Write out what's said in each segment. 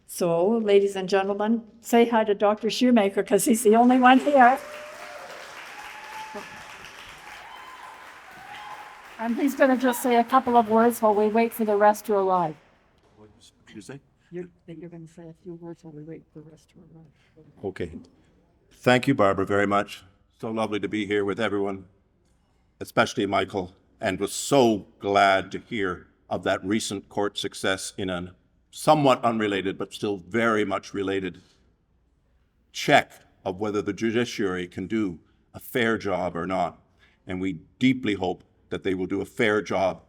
So, ladies and gentlemen, say hi to Dr. Shoemaker because he's the only one here. And he's going to just say a couple of words while we wait for the rest to arrive. What did you say? You're going to say a few words while we wait for the rest to arrive. Okay. Thank you, Barbara, very much. So lovely to be here with everyone, especially Michael, and was so glad to hear of that recent court success in a somewhat unrelated, but still very much related check of whether the judiciary can do a fair job or not. And we deeply hope that they will do a fair job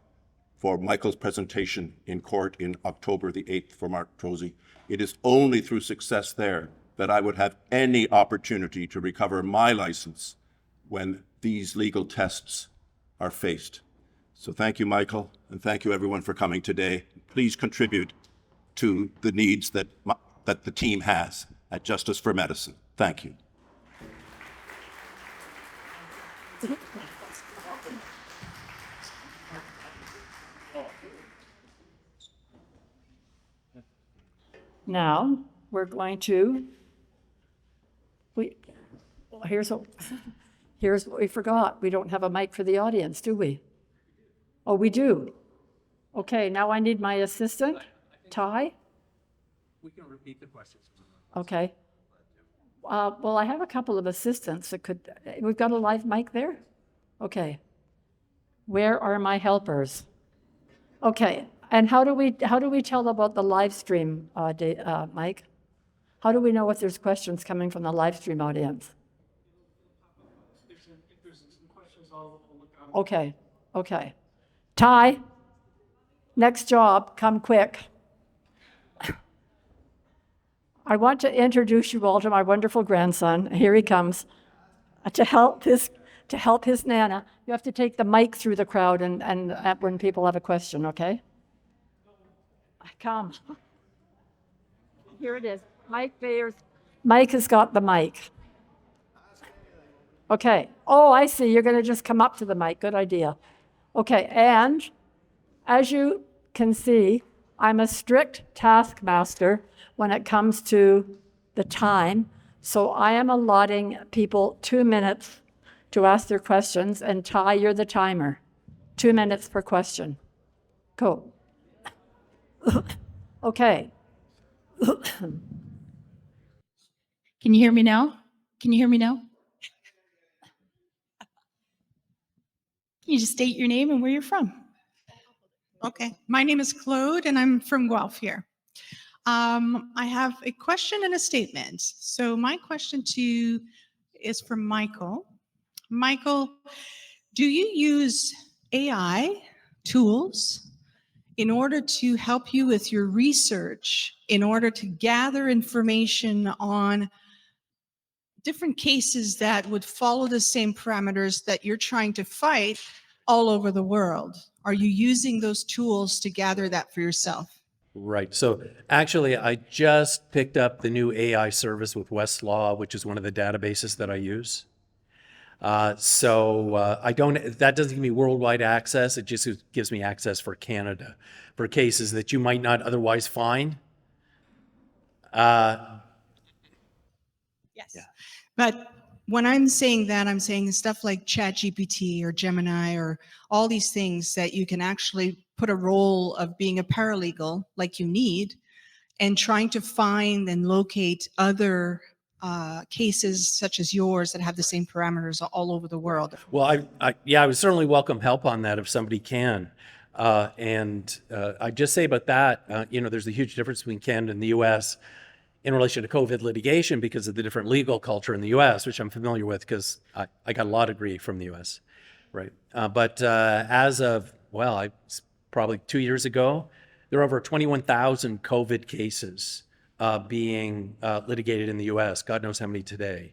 for Michael's presentation in court in October the 8th for Mark Trozy. It is only through success there that I would have any opportunity to recover my license when these legal tests are faced. So thank you, Michael, and thank you everyone for coming today. Please contribute to the needs that the team has at Justice for Medicine. Thank you. Now, we're going to, here's what we forgot. We don't have a mic for the audience, do we? Oh, we do. Okay, now I need my assistant, Ty. We can repeat the questions. Okay. Well, I have a couple of assistants that could, we've got a live mic there? Okay. Where are my helpers? Okay, and how do we tell about the live stream, Mike? How do we know if there's questions coming from the live stream audience? If there's some questions, I'll look out. Okay. Ty, next job, come quick. I want to introduce you all to my wonderful grandson. Here he comes. To help his nana, you have to take the mic through the crowd and when people have a question, okay? Come. Here it is. Mike Bayers. Mike has got the mic. Okay. Oh, I see. You're going to just come up to the mic. Good idea. Okay. And as you can see, I'm a strict taskmaster when it comes to the time. So I am allotting people 2 minutes to ask their questions. And Ty, you're the timer. 2 minutes per question. Go. Okay. Can you hear me now? Can you just state your name and where you're from? Okay, my name is Claude and I'm from Guelph here. I have a question and a statement. So my question to you is for Michael. Michael, do you use AI tools in order to help you with your research, in order to gather information on different cases that would follow the same parameters that you're trying to fight all over the world? Are you using those tools to gather that for yourself? Right. So actually, I just picked up the new AI service with Westlaw, which is one of the databases that I use. That doesn't give me worldwide access. It just gives me access for Canada for cases that you might not otherwise find. Yes. Yeah. But when I'm saying that, I'm saying stuff like ChatGPT or Gemini or all these things that you can actually put a role of being a paralegal like you need and trying to find and locate other cases such as yours that have the same parameters all over the world. Well, I would certainly welcome help on that if somebody can. I just say about that, there's a huge difference between Canada and the U.S. in relation to COVID litigation because of the different legal culture in the U.S., which I'm familiar with because I got a law degree from the U.S., right? But as of, probably 2 years ago, there are over 21,000 COVID cases being litigated in the U.S. God knows how many today,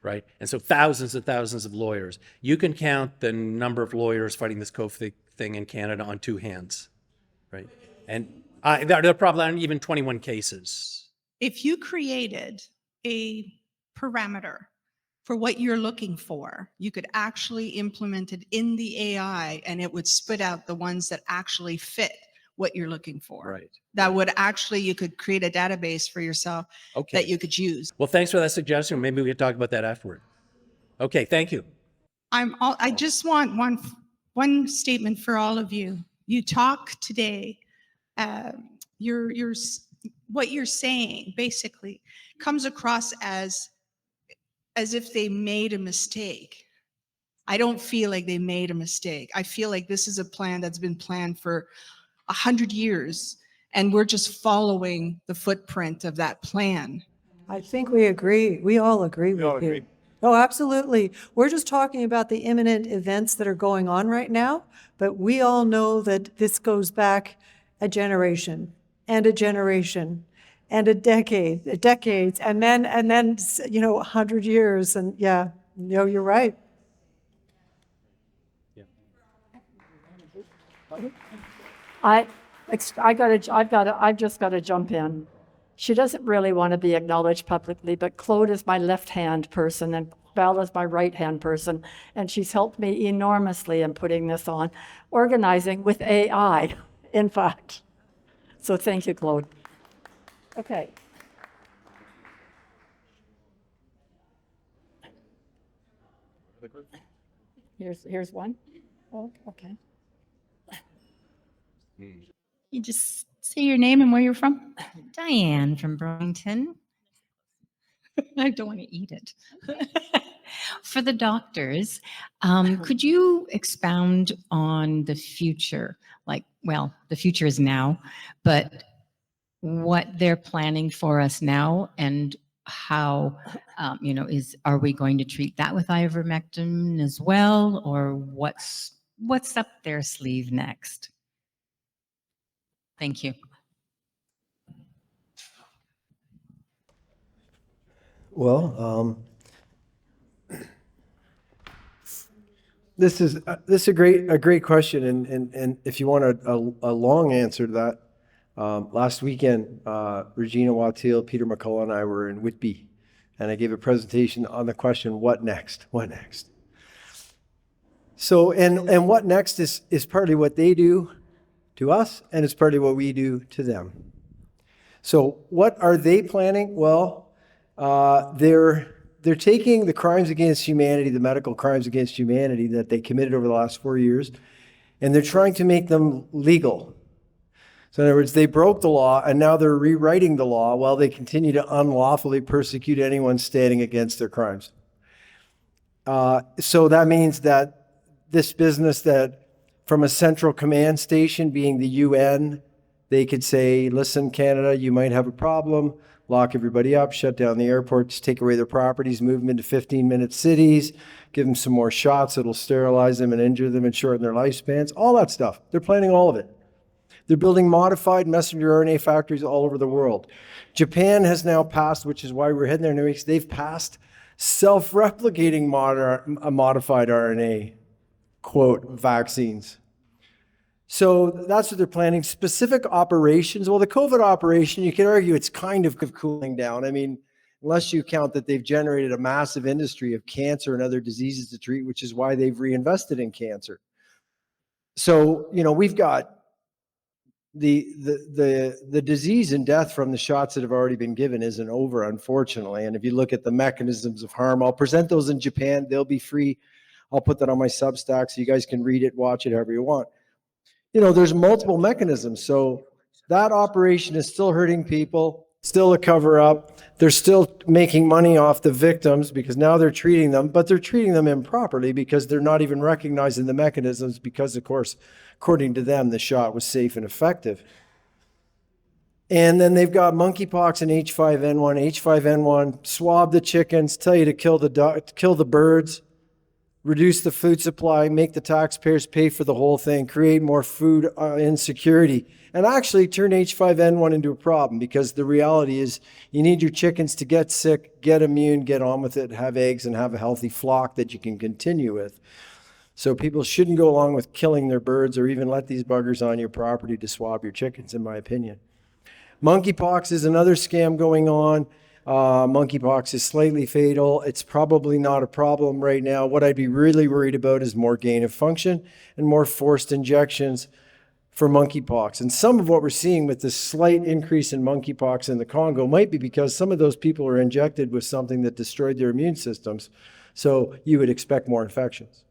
right? And so thousands and thousands of lawyers. You can count the number of lawyers fighting this COVID thing in Canada on 2 hands, right? And there are probably not even 21 cases. If you created a parameter for what you're looking for, you could actually implement it in the AI and it would spit out the ones that actually fit what you're looking for. Right. That would actually, you could create a database for yourself Okay. that you could use. Well, thanks for that suggestion. Maybe we could talk about that afterward. Okay, thank you. I just want one statement for all of you. You talk today, what you're saying basically comes across as if they made a mistake. I don't feel like they made a mistake. I feel like this is a plan that's been planned for 100 years, and we're just following the footprint of that plan. I think we agree. We all agree with you. Oh, absolutely. We're just talking about the imminent events that are going on right now, but we all know that this goes back a generation and a generation and a decade, decades, and then 100 years. And yeah, no, you're right. I've just got to jump in. She doesn't really want to be acknowledged publicly, but Claude is my left-hand person and Val is my right-hand person, and she's helped me enormously in putting this on, organizing with AI, in fact. So thank you, Claude. Okay. Here's one. Oh, okay. You just say your name and where you're from. Diane from Burlington. I don't want to eat it. For the doctors, could you expound on the future? Like, well, the future is now, but what they're planning for us now and how, are we going to treat that with ivermectin as well? Or what's up their sleeve next? Thank you. Well, this is a great question, and if you want a long answer to that, last weekend, Regina Wattiel, Peter McCullough, and I were in Whitby, and I gave a presentation on the question, what next? What next? So, and what next is partly what they do to us, and it's partly what we do to them. So what are they planning? Well, they're taking the crimes against humanity, the medical crimes against humanity that they committed over the last 4 years, and they're trying to make them legal. So in other words, they broke the law, and now they're rewriting the law while they continue to unlawfully persecute anyone standing against their crimes. So that means that this business that from a central command station, being the UN, they could say, listen, Canada, you might have a problem, lock everybody up, shut down the airports, take away their properties, move them into 15-minute cities, give them some more shots that'll sterilize them and injure them and shorten their lifespans, all that stuff. They're planning all of it. They're building modified messenger RNA factories all over the world. Japan has now passed, which is why we're heading there next week, they've passed self-replicating modified RNA, quote, vaccines. So that's what they're planning. Specific operations. Well, the COVID operation, you could argue it's kind of cooling down. I mean, unless you count that they've generated a massive industry of cancer and other diseases to treat, which is why they've reinvested in cancer. So, we've got the disease and death from the shots that have already been given isn't over, unfortunately. And if you look at the mechanisms of harm, I'll present those in Japan. They'll be free. I'll put that on my Substack so you guys can read it, watch it, however you want. There's multiple mechanisms. So that operation is still hurting people, still a cover up. They're still making money off the victims because now they're treating them, but they're treating them improperly because they're not even recognizing the mechanisms because, of course, according to them, the shot was safe and effective. And then they've got monkeypox and H5N1. H5N1, swab the chickens, tell you to kill the birds, reduce the food supply, make the taxpayers pay for the whole thing, create more food insecurity, and actually turn H5N1 into a problem because the reality is you need your chickens to get sick, get immune, get on with it, have eggs, and have a healthy flock that you can continue with. So people shouldn't go along with killing their birds or even let these buggers on your property to swab your chickens, in my opinion. Monkeypox is another scam going on. Monkeypox is slightly fatal. It's probably not a problem right now. What I'd be really worried about is more gain of function and more forced injections for monkeypox. And some of what we're seeing with this slight increase in monkeypox in the Congo might be because some of those people are injected with something that destroyed their immune systems. So you would expect more infections.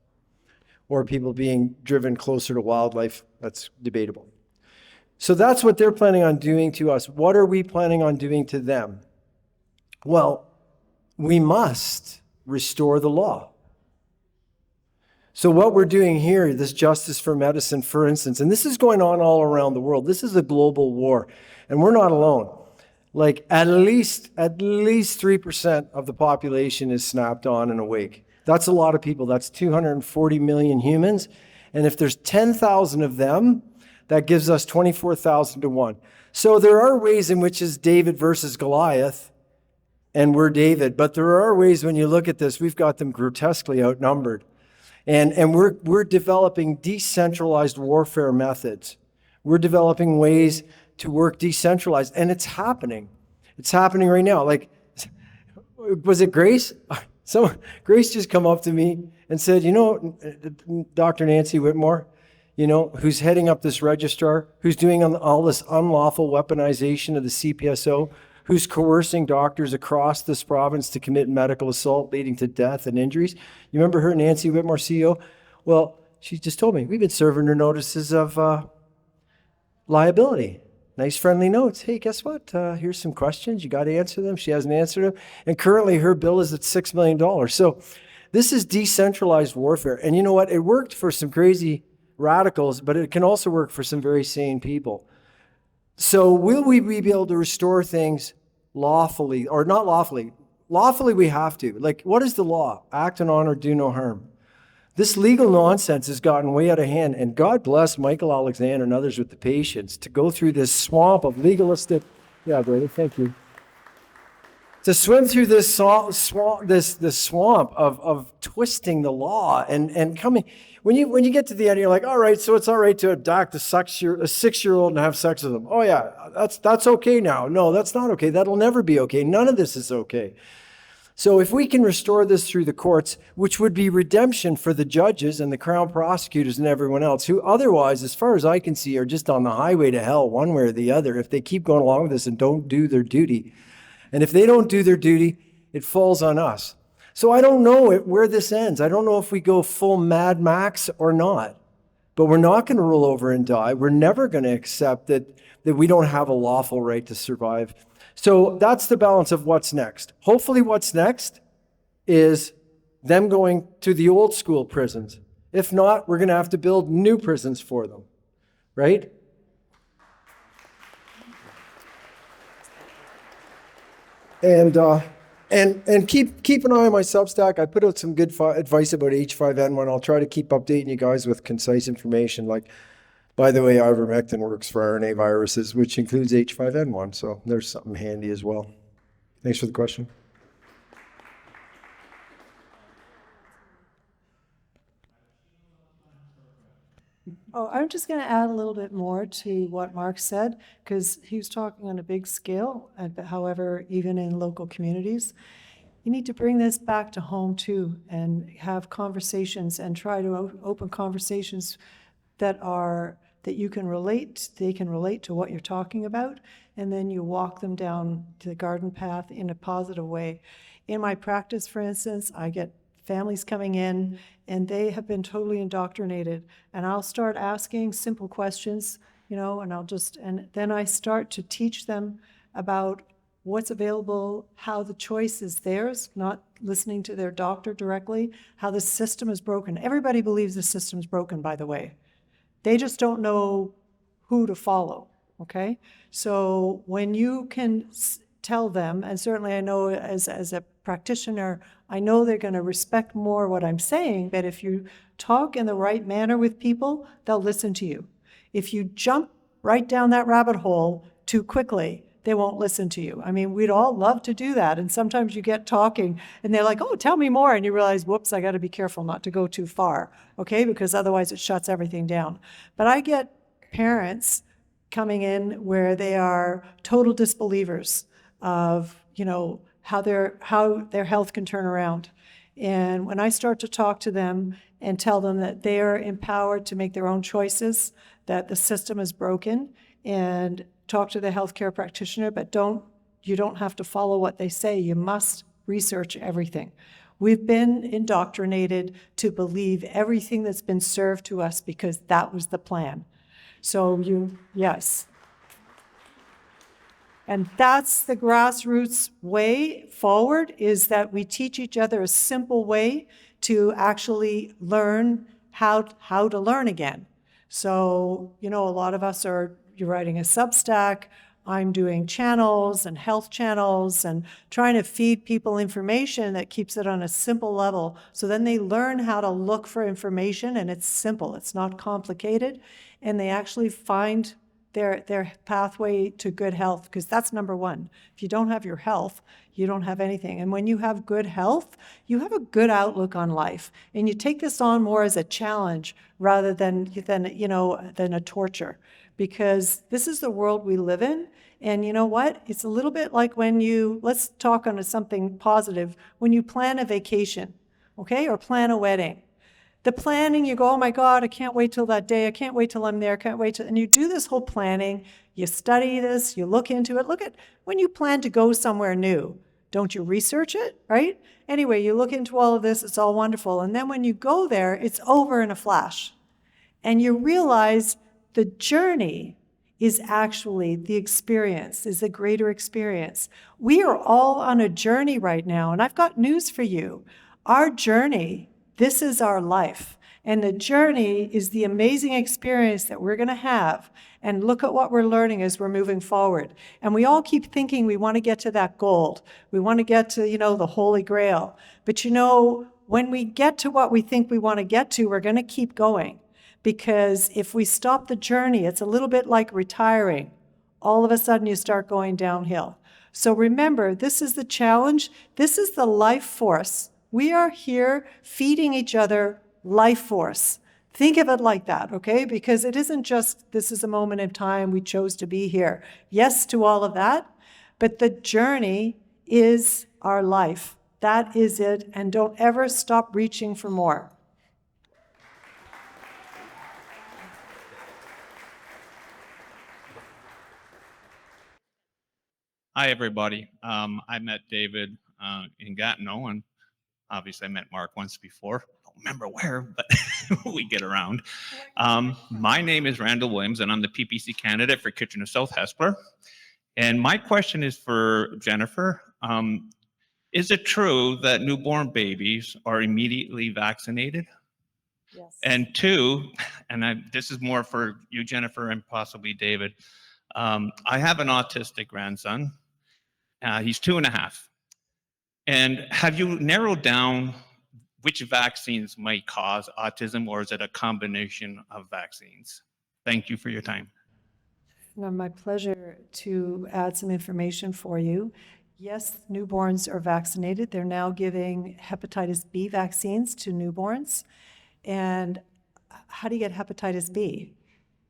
Or people being driven closer to wildlife. That's debatable. So that's what they're planning on doing to us. What are we planning on doing to them? Well, we must restore the law. So what we're doing here, this Justice for Medicine, for instance, and this is going on all around the world. This is a global war, and we're not alone. Like at least 3% of the population is snapped on and awake. That's a lot of people. That's 240 million humans. And if there's 10,000 of them, that gives us 24,000 to 1. So there are ways in which it's David versus Goliath, and we're David. But there are ways when you look at this, we've got them grotesquely outnumbered. And we're developing decentralized warfare methods. We're developing ways to work decentralized, and it's happening. It's happening right now. Like, was it Grace? Grace just come up to me and said, you know, Dr. Nancy Whitmore, you know, who's heading up this registrar, who's doing all this unlawful weaponization of the CPSO, who's coercing doctors across this province to commit medical assault leading to death and injuries. You remember her, Nancy Whitmore, CEO? Well, she just told me, we've been serving her notices of liability. Nice friendly notes. Hey, guess what? Here's some questions. You got to answer them. She hasn't answered them. And currently her bill is at $6 million. So this is decentralized warfare. And you know what? It worked for some crazy radicals, but it can also work for some very sane people. So will we be able to restore things lawfully or not lawfully? Lawfully, we have to. Like, what is the law? Act in honor, do no harm. This legal nonsense has gotten way out of hand, and God bless Michael Alexander and others with the patience to go through this swamp of legalistic, yeah, brother, thank you. To swim through this swamp of twisting the law and coming. When you get to the end, you're like, all right, so it's all right to abduct a 6-year-old and have sex with them. Oh yeah, that's okay now. No, that's not okay. That'll never be okay. None of this is okay. So if we can restore this through the courts, which would be redemption for the judges and the Crown prosecutors and everyone else, who otherwise, as far as I can see, are just on the highway to hell one way or the other if they keep going along with this and don't do their duty. And if they don't do their duty, it falls on us. So I don't know where this ends. I don't know if we go full Mad Max or not. But we're not going to roll over and die. We're never going to accept that we don't have a lawful right to survive. So that's the balance of what's next. Hopefully what's next is them going to the old school prisons. If not, we're going to have to build new prisons for them, right? And keep an eye on my Substack. I put out some good advice about H5N1. I'll try to keep updating you guys with concise information. Like, by the way, ivermectin works for RNA viruses, which includes H5N1. So there's something handy as well. Thanks for the question. Oh, I'm just going to add a little bit more to what Mark said, because he was talking on a big scale, however, even in local communities. You need to bring this back to home too and have conversations and try to open conversations that you can relate, they can relate to what you're talking about, and then you walk them down to the garden path in a positive way. In my practice, for instance, I get families coming in and they have been totally indoctrinated, and I'll start asking simple questions, and then I start to teach them about what's available, how the choice is theirs, not listening to their doctor directly, how the system is broken. Everybody believes the system's broken, by the way. They just don't know who to follow, okay? So when you can tell them, and certainly I know as a practitioner, I know they're going to respect more what I'm saying, but if you talk in the right manner with people, they'll listen to you. If you jump right down that rabbit hole too quickly, they won't listen to you. I mean, we'd all love to do that. And sometimes you get talking and they're like, oh, tell me more. And you realize, whoops, I got to be careful not to go too far, okay? Because otherwise it shuts everything down. But I get parents coming in where they are total disbelievers of, how their health can turn around. And when I start to talk to them and tell them that they are empowered to make their own choices, that the system is broken, and talk to the healthcare practitioner, but you don't have to follow what they say. You must research everything. We've been indoctrinated to believe everything that's been served to us because that was the plan. So yes. And that's the grassroots way forward, is that we teach each other a simple way to actually learn how to learn again. So, a lot of us you're writing a Substack, I'm doing channels and health channels and trying to feed people information that keeps it on a simple level. So then they learn how to look for information, and it's simple, it's not complicated, and they actually find their pathway to good health, because that's number one. If you don't have your health, you don't have anything. And when you have good health, you have a good outlook on life, and you take this on more as a challenge rather than a torture, because this is the world we live in. And you know what? It's a little bit like let's talk on something positive, when you plan a vacation, okay, or plan a wedding. The planning, you go, oh my God, I can't wait till that day. I can't wait till I'm there. And you do this whole planning. You study this, you look into it. Look at when you plan to go somewhere new. Don't you research it, right? Anyway, you look into all of this. It's all wonderful. And then when you go there, it's over in a flash. And you realize the journey is actually the experience, is the greater experience. We are all on a journey right now. And I've got news for you. Our journey, this is our life. And the journey is the amazing experience that we're going to have. And look at what we're learning as we're moving forward. And we all keep thinking we want to get to that gold. We want to get to, the Holy Grail. But when we get to what we think we want to get to, we're going to keep going. Because if we stop the journey, it's a little bit like retiring. All of a sudden you start going downhill. So remember, this is the challenge. This is the life force. We are here feeding each other life force. Think of it like that, okay? Because it isn't just, this is a moment in time, we chose to be here. Yes to all of that, but the journey is our life. That is it, and don't ever stop reaching for more. Hi, everybody. I met David in Gatineau, and obviously I met Mark once before. Don't remember where, but we get around. My name is Randall Williams, and I'm the PPC candidate for Kitchener South Hespeler. And my question is for Jennifer. Is it true that newborn babies are immediately vaccinated? Yes. And two, this is more for you, Jennifer, and possibly David. I have an autistic grandson. He's 2.5. And have you narrowed down which vaccines might cause autism, or is it a combination of vaccines? Thank you for your time. No, my pleasure to add some information for you. Yes, newborns are vaccinated. They're now giving hepatitis B vaccines to newborns. And how do you get hepatitis B?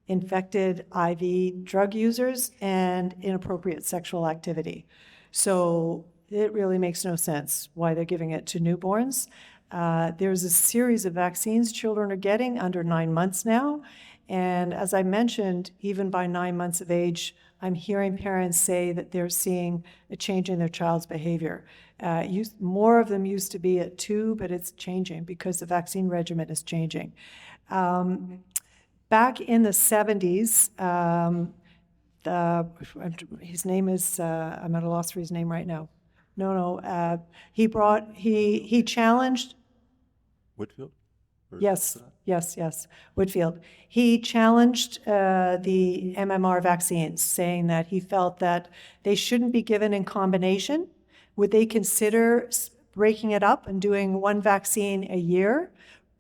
Infected IV drug users and inappropriate sexual activity. So it really makes no sense why they're giving it to newborns. There's a series of vaccines children are getting under 9 months now. And as I mentioned, even by 9 months of age, I'm hearing parents say that they're seeing a change in their child's behavior. More of them used to be at 2, but it's changing because the vaccine regimen is changing. Back in the 70s, his name is, I'm at a loss for his name right now. He challenged. Whitfield? Yes. Whitfield. He challenged the MMR vaccines, saying that he felt that they shouldn't be given in combination. Would they consider breaking it up and doing one vaccine a year,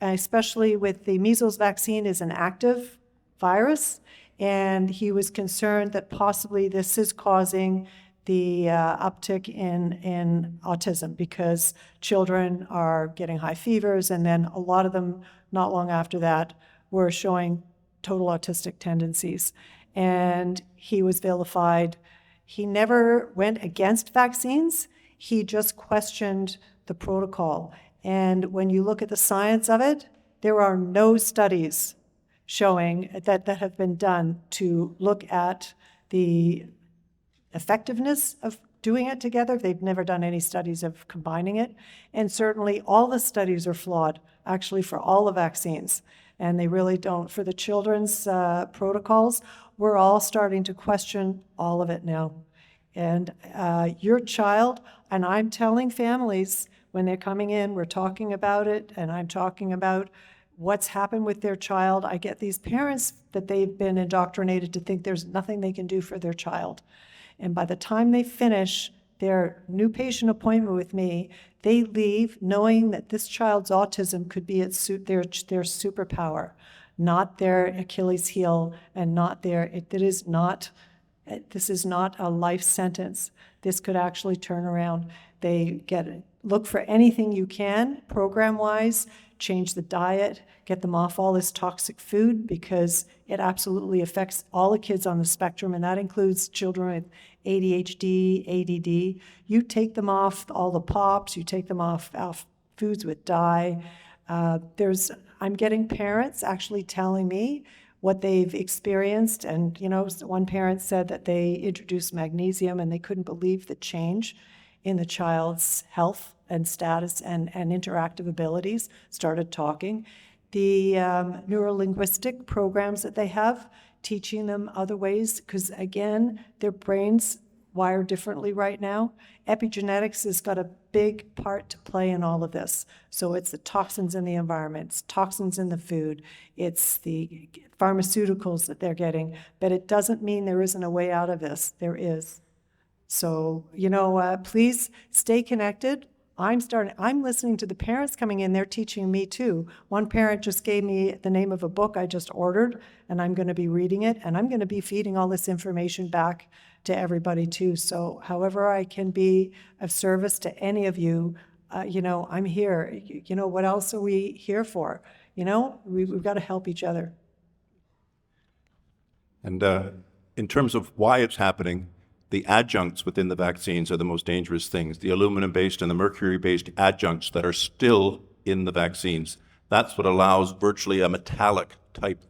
especially with the measles vaccine is an active virus? And he was concerned that possibly this is causing the uptick in autism, because children are getting high fevers, and then a lot of them, not long after that, were showing total autistic tendencies. And he was vilified. He never went against vaccines. He just questioned the protocol. And when you look at the science of it, there are no studies showing that have been done to look at the effectiveness of doing it together. They've never done any studies of combining it. And certainly all the studies are flawed, actually, for all the vaccines. And they really don't. For the children's protocols, we're all starting to question all of it now. And your child, and I'm telling families when they're coming in, we're talking about it, and I'm talking about what's happened with their child. I get these parents that they've been indoctrinated to think there's nothing they can do for their child. And by the time they finish their new patient appointment with me, they leave knowing that this child's autism could be their superpower, not their Achilles heel, and not this is not a life sentence. This could actually turn around. They look for anything you can, program-wise, change the diet, get them off all this toxic food, because it absolutely affects all the kids on the spectrum, and that includes children with ADHD, ADD. You take them off all the pops, you take them off foods with dye. I'm getting parents actually telling me what they've experienced, and one parent said that they introduced magnesium and they couldn't believe the change in the child's health and status and interactive abilities, started talking. The neurolinguistic programs that they have, teaching them other ways, because again, their brains wire differently right now. Epigenetics has got a big part to play in all of this. So it's the toxins in the environment, it's toxins in the food, it's the pharmaceuticals that they're getting, but it doesn't mean there isn't a way out of this. There is. So, please stay connected. I'm listening to the parents coming in, they're teaching me too. One parent just gave me the name of a book I just ordered, and I'm going to be reading it, and I'm going to be feeding all this information back to everybody too. So however I can be of service to any of you, I'm here. What else are we here for? We've got to help each other. And in terms of why it's happening, the adjuncts within the vaccines are the most dangerous things, the aluminum-based and the mercury-based adjuncts that are still in the vaccines. That's what allows virtually a metallic type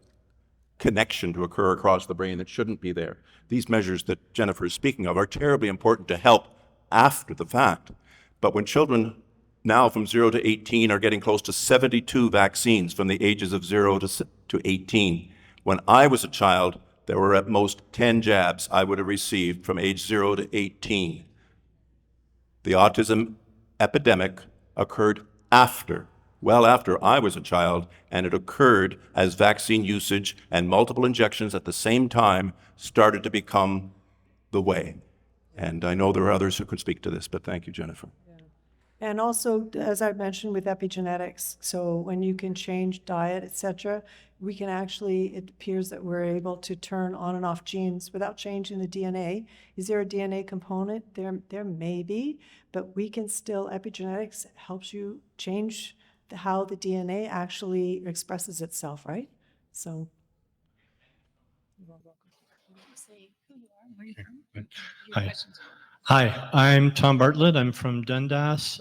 connection to occur across the brain that shouldn't be there. These measures that Jennifer is speaking of are terribly important to help after the fact. But when children now from 0 to 18 are getting close to 72 vaccines from the ages of 0 to 18, when I was a child, there were at most 10 jabs I would have received from age 0 to 18. The autism epidemic occurred well after I was a child, and it occurred as vaccine usage and multiple injections at the same time started to become the way. And I know there are others who can speak to this, but thank you, Jennifer. And also, as I mentioned, with epigenetics, so when you can change diet, etc., we can it appears that we're able to turn on and off genes without changing the DNA. Is there a DNA component? There may be, but we can still, epigenetics helps you change how the DNA actually expresses itself, right? So. Hi. Hi, I'm Tom Bartlett. I'm from Dundas.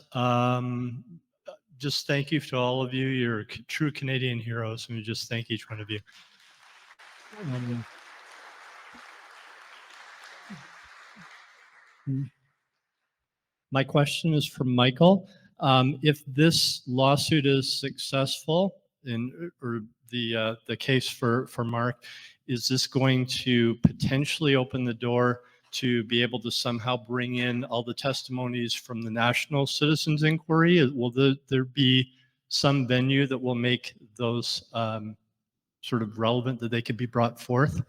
Just thank you to all of you. You're true Canadian heroes, and we just thank each one of you. My question is for Michael. If this lawsuit is successful, or the case for Mark, is this going to potentially open the door to be able to somehow bring in all the testimonies from the National Citizens Inquiry? Will there be some venue that will make those sort of relevant, that they could be brought forth?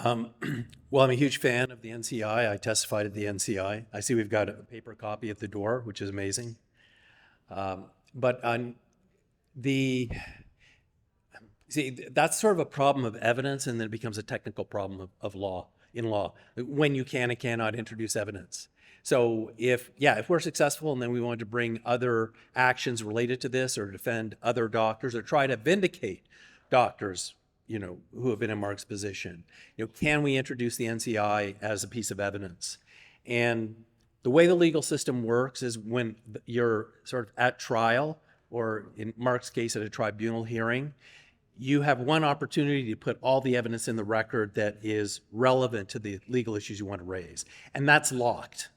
Well, I'm a huge fan of the NCI. I testified at the NCI. I see we've got a paper copy at the door, which is amazing. But on see, that's sort of a problem of evidence, and then it becomes a technical problem of law, when you can and cannot introduce evidence. So if we're successful and then we want to bring other actions related to this, or defend other doctors, or try to vindicate doctors, who have been in Mark's position, can we introduce the NCI as a piece of evidence? And the way the legal system works is when you're sort of at trial, or in Mark's case, at a tribunal hearing, you have one opportunity to put all the evidence in the record that is relevant to the legal issues you want to raise. And that's locked.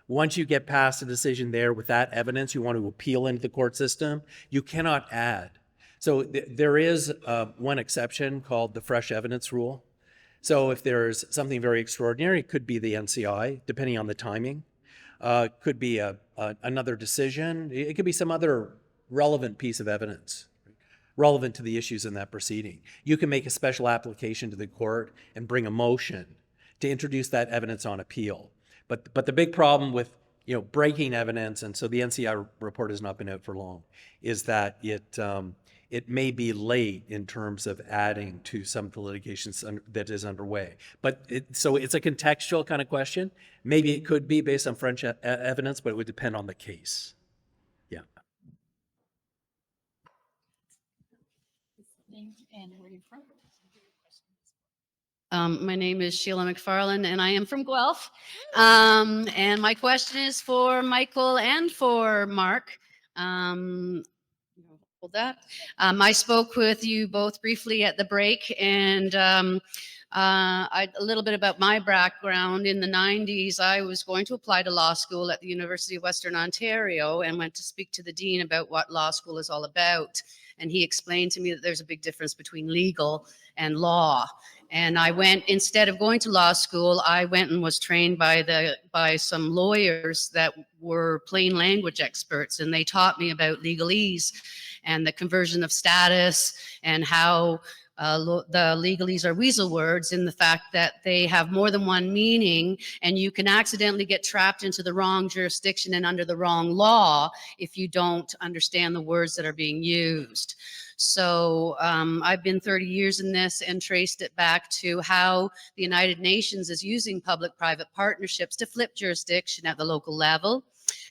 Once you get past a decision there with that evidence, you want to appeal into the court system, you cannot add. So there is one exception called the fresh evidence rule. So if there's something very extraordinary, it could be the NCI, depending on the timing. Could be another decision. It could be some other relevant piece of evidence, relevant to the issues in that proceeding. You can make a special application to the court and bring a motion to introduce that evidence on appeal. But the big problem with breaking evidence, and so the NCI report has not been out for long, is that it may be late in terms of adding to some of the litigation that is underway. But so it's a contextual kind of question. Maybe it could be based on French evidence, but it would depend on the case. Yeah. And where are you from? My name is Sheila McFarland, and I am from Guelph. And my question is for Michael and for Mark. Hold that. I spoke with you both briefly at the break, and a little bit about my background. In the 90s, I was going to apply to law school at the University of Western Ontario and went to speak to the dean about what law school is all about. And he explained to me that there's a big difference between legal and law. And I went, instead of going to law school, I went and was trained by some lawyers that were plain language experts, and they taught me about legalese and the conversion of status and how the legalese are weasel words in the fact that they have more than one meaning, and you can accidentally get trapped into the wrong jurisdiction and under the wrong law if you don't understand the words that are being used. So I've been 30 years in this and traced it back to how the United Nations is using public-private partnerships to flip jurisdiction at the local level,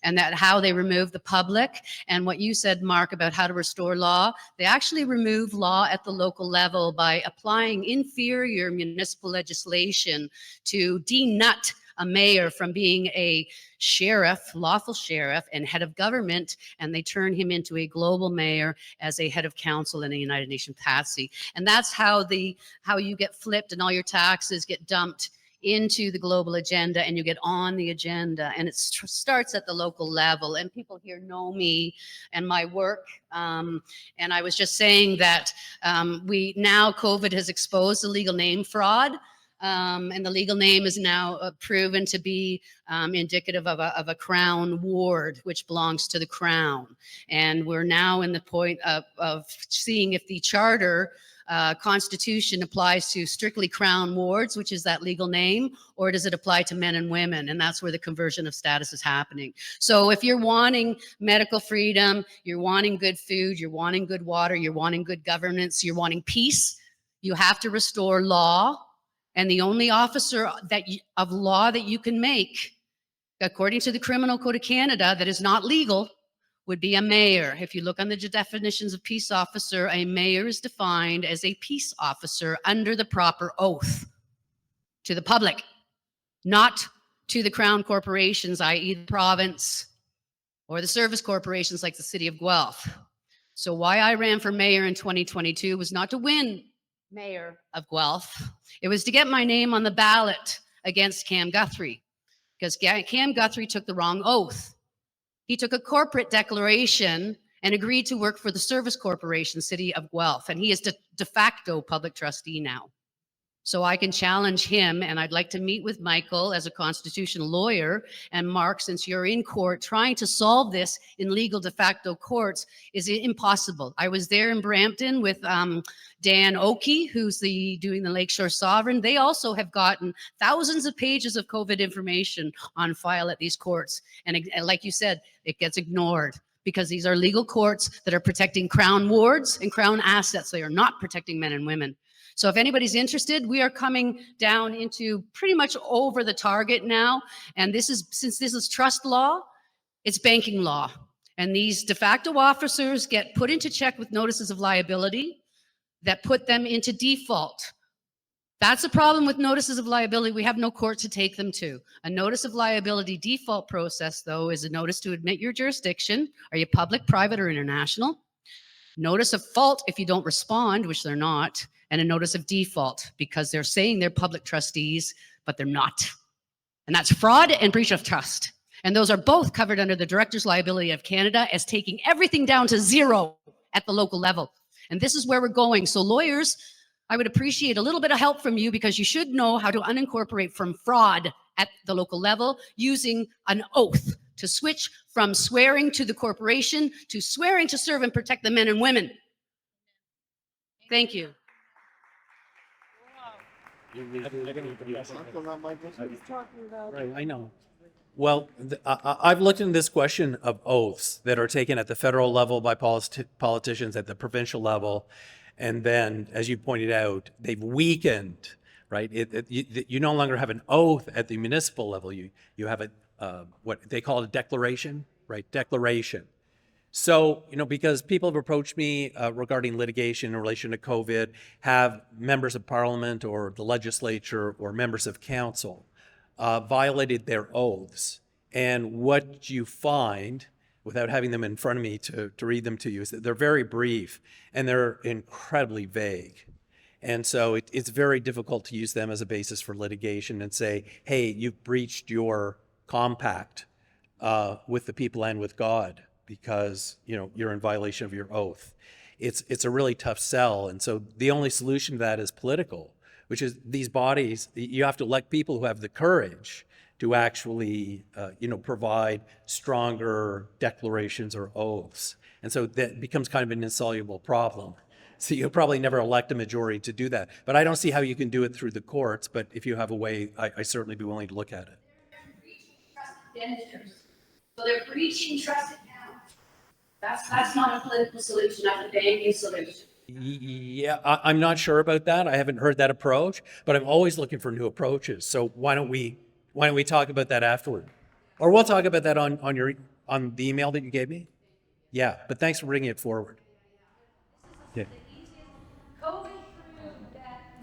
and that how they remove the public. And what you said, Mark, about how to restore law, they actually remove law at the local level by applying inferior municipal legislation to denut a mayor from being a sheriff, lawful sheriff, and head of government, and they turn him into a global mayor as a head of council in a United Nations patsy. And that's how you get flipped and all your taxes get dumped into the global agenda, and you get on the agenda, and it starts at the local level. And people here know me and my work, and I was just saying that now COVID has exposed the legal name fraud. And the legal name is now proven to be indicative of a crown ward, which belongs to the crown. And we're now in the point of seeing if the charter constitution applies to strictly crown wards, which is that legal name, or does it apply to men and women? And that's where the conversion of status is happening. So if you're wanting medical freedom, you're wanting good food, you're wanting good water, you're wanting good governance, you're wanting peace, you have to restore law. And the only officer of law that you can make, according to the Criminal Code of Canada, that is not legal, would be a mayor. If you look on the definitions of peace officer, a mayor is defined as a peace officer under the proper oath to the public, not to the crown corporations, i.e. the province, or the service corporations like the city of Guelph. So why I ran for mayor in 2022 was not to win mayor of Guelph. It was to get my name on the ballot against Cam Guthrie, because Cam Guthrie took the wrong oath. He took a corporate declaration and agreed to work for the service corporation, City of Guelph, and he is de facto public trustee now. So I can challenge him, and I'd like to meet with Michael as a constitutional lawyer, and Mark, since you're in court, trying to solve this in legal de facto courts is impossible. I was there in Brampton with Dan Oakey, who's doing the Lakeshore Sovereign. They also have gotten thousands of pages of COVID information on file at these courts. And like you said, it gets ignored because these are legal courts that are protecting crown wards and crown assets. They are not protecting men and women. So if anybody's interested, we are coming down into pretty much over the target now. And since this is trust law, it's banking law. And these de facto officers get put into check with notices of liability that put them into default. That's the problem with notices of liability. We have no court to take them to. A notice of liability default process, though, is a notice to admit your jurisdiction. Are you public, private, or international? Notice of fault if you don't respond, which they're not, and a notice of default because they're saying they're public trustees, but they're not. And that's fraud and breach of trust. And those are both covered under the Directors' Liability of Canada as taking everything down to zero at the local level. And this is where we're going. So lawyers, I would appreciate a little bit of help from you because you should know how to unincorporate from fraud at the local level using an oath to switch from swearing to the corporation to swearing to serve and protect the men and women. Thank you. Right, I know. Well, I've looked into this question of oaths that are taken at the federal level by politicians at the provincial level. And then, as you pointed out, they've weakened, right? You no longer have an oath at the municipal level. You have what they call a declaration, right? Declaration. So, because people have approached me regarding litigation in relation to COVID, have members of parliament or the legislature or members of council violated their oaths. And what you find, without having them in front of me to read them to you, is that they're very brief and they're incredibly vague. And so it's very difficult to use them as a basis for litigation and say, hey, you've breached your compact with the people and with God because you're in violation of your oath. It's a really tough sell. And so the only solution to that is political, which is these bodies, you have to elect people who have the courage to actually, provide stronger declarations or oaths. And so that becomes kind of an insoluble problem. So you'll probably never elect a majority to do that. But I don't see how you can do it through the courts. But if you have a way, I certainly be willing to look at it. So they're breaching trust now. That's not a political solution, that's a banking solution. Yeah, I'm not sure about that. I haven't heard that approach, but I'm always looking for new approaches. So why don't we talk about that afterward? Or we'll talk about that on the email that you gave me? Yeah, but thanks for bringing it forward. Yeah.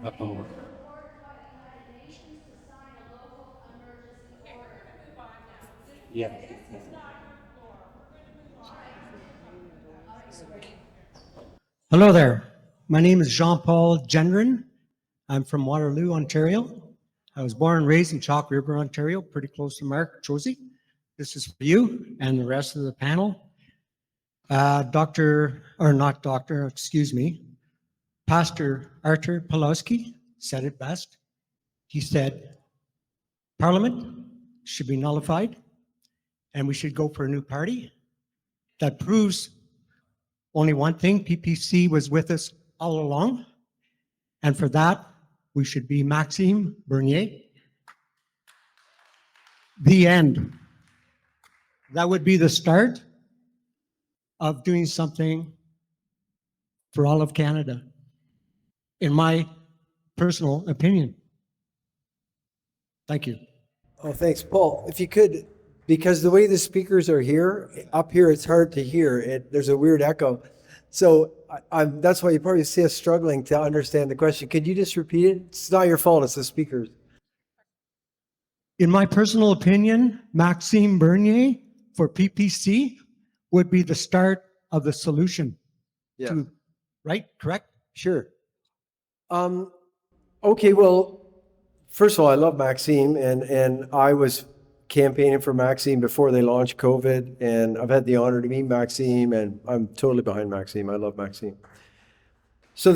Uh-oh. Yeah. Hello there. My name is Jean-Paul Gendron. I'm from Waterloo, Ontario. I was born and raised in Chalk River, Ontario, pretty close to Mark Josie. This is for you and the rest of the panel. Pastor Artur Pawlowski said it best. He said, Parliament should be nullified and we should go for a new party. That proves only one thing, PPC was with us all along. And for that, we should be Maxime Bernier. The end. That would be the start of doing something for all of Canada, in my personal opinion. Thank you. Oh, thanks, Paul. If you could, because the way the speakers are here, up here, it's hard to hear. There's a weird echo. So that's why you probably see us struggling to understand the question. Could you just repeat it? It's not your fault, it's the speakers. In my personal opinion, Maxime Bernier for PPC would be the start of the solution. Yeah. Right? Correct? Sure. Okay, well, first of all, I love Maxime, and I was campaigning for Maxime before they launched COVID, and I've had the honor to meet Maxime, and I'm totally behind Maxime. I love Maxime. So